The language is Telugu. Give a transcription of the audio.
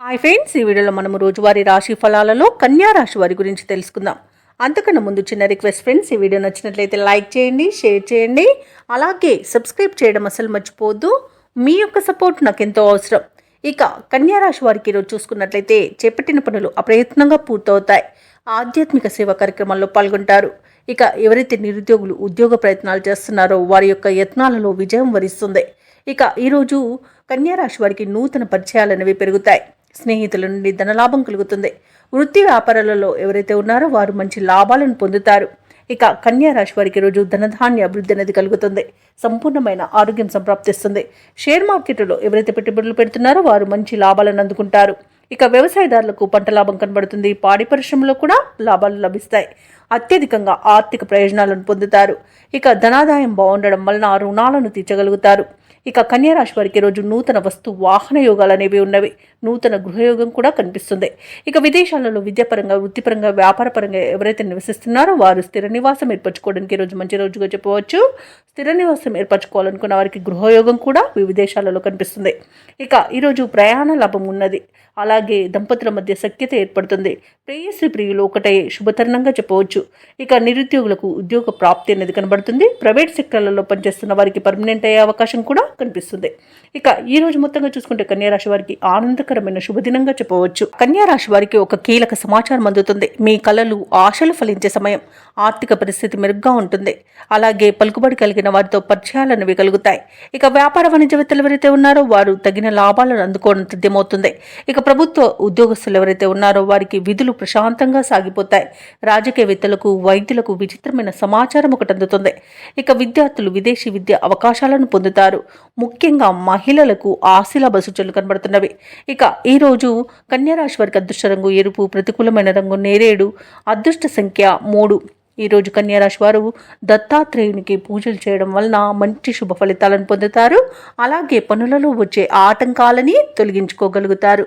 హాయ్ ఫ్రెండ్స్, ఈ వీడియోలో మనము రోజువారీ రాశి ఫలాలలో కన్యా రాశి వారి గురించి తెలుసుకుందాం. అంతకన్నా ముందు చిన్న రిక్వెస్ట్ ఫ్రెండ్స్, ఈ వీడియో నచ్చినట్లయితే లైక్ చేయండి, షేర్ చేయండి, అలాగే సబ్స్క్రైబ్ చేయడం అసలు మర్చిపోవద్దు. మీ యొక్క సపోర్ట్ నాకు ఎంతో అవసరం. ఇక కన్యా రాశి వారికి ఈరోజు చూసుకున్నట్లయితే చేపట్టిన పనులు అప్రయత్నంగా పూర్తవుతాయి. ఆధ్యాత్మిక సేవా కార్యక్రమాల్లో పాల్గొంటారు. ఇక ఎవరైతే నిరుద్యోగులు ఉద్యోగ ప్రయత్నాలు చేస్తున్నారో వారి యొక్క యత్నాలలో విజయం వరిస్తుంది. ఇక ఈరోజు కన్యా రాశి వారికి నూతన పరిచయాలనేవి పెరుగుతాయి. స్నేహితుల నుండి ధనలాభం కలుగుతుంది. వృత్తి వ్యాపారాలలో ఎవరైతే ఉన్నారో వారు మంచి లాభాలను పొందుతారు. ఇక కన్యా రాశి వారికి రోజు ధనధాన్య అభివృద్ధి అనేది కలుగుతుంది. సంపూర్ణమైన ఆరోగ్యం సంప్రాప్తిస్తుంది. షేర్ మార్కెట్లో ఎవరైతే పెట్టుబడులు పెడుతున్నారో వారు మంచి లాభాలను అందుకుంటారు. ఇక వ్యవసాయదారులకు పంట లాభం కనబడుతుంది. పాడి పరిశ్రమలో కూడా లాభాలు లభిస్తాయి. అత్యధికంగా ఆర్థిక ప్రయోజనాలను పొందుతారు. ఇక ధనాదాయం బాగుండడం వలన రుణాలను తీర్చగలుగుతారు. ఇక కన్యా రాశి వారికి రోజు నూతన వస్తు వాహన యోగాలు అనేవి ఉన్నవి. నూతన గృహయోగం కూడా కనిపిస్తుంది. ఇక విదేశాలలో విద్యాపరంగా, వృత్తిపరంగా, వ్యాపారపరంగా ఎవరైతే నివసిస్తున్నారో వారు స్థిర నివాసం ఏర్పరచుకోవడానికి రోజు మంచి రోజుగా చెప్పవచ్చు. స్థిర నివాసం ఏర్పరచుకోవాలనుకున్న వారికి గృహయోగం కూడా విదేశాలలో కనిపిస్తుంది. ఇక ఈరోజు ప్రయాణ లాభం ఉన్నది. అలాగే దంపతుల మధ్య సఖ్యత ఏర్పడుతుంది. ప్రేయసి ప్రియులు ఒకటే శుభతరుణంగా చెప్పవచ్చు. ఇక నిరుద్యోగులకు ఉద్యోగ ప్రాప్తి అనేది కనబడుతుంది. ప్రైవేట్ సెక్టర్లలో పనిచేస్తున్న వారికి పర్మనెంట్ అయ్యే అవకాశం కూడా కనిపిస్తుంది. ఇక ఈ రోజు మొత్తంగా చూసుకుంటే కన్యా రాశి వారికి ఆనందకరమైన శుభదినంగా చెప్పవచ్చు. కన్యా రాశి వారికి ఒక కీలక సమాచారం అందుతుంది. మీ కలలు, ఆశలు ఫలించే సమయం. ఆర్థిక పరిస్థితి మెరుగ్గా ఉంటుంది. అలాగే పలుకుబడి కలిగిన వారితో పరిచయాలనేవి కలుగుతాయి. ఇక వ్యాపార వాణిజ్యవేత్తలు ఎవరైతే ఉన్నారో వారు తగిన లాభాలను అందుకోవడం తథ్యమవుతుంది. ఇక ప్రభుత్వ ఉద్యోగస్తులు ఎవరైతే ఉన్నారో వారికి విధులు ప్రశాంతంగా సాగిపోతాయి. రాజకీయవేత్తలకు, వైద్యులకు విచిత్రమైన సమాచారం ఒకటి అందుతుంది. ఇక విద్యార్థులు విదేశీ విద్య అవకాశాలను పొందుతారు. ముఖ్యంగా మహిళలకు ఆశీలాభ సూచనలు కనబడుతున్నవి. ఇక ఈ రోజు కన్యా రాశి వారికి అదృష్ట రంగు ఎరుపు, ప్రతికూలమైన రంగు నేరేడు, అదృష్ట సంఖ్య 3. ఈ రోజు కన్యా రాశి వారు దత్తాత్రేయునికి పూజలు చేయడం వలన మంచి శుభ ఫలితాలను పొందుతారు. అలాగే పనులలో వచ్చే ఆటంకాలని తొలగించుకోగలుగుతారు.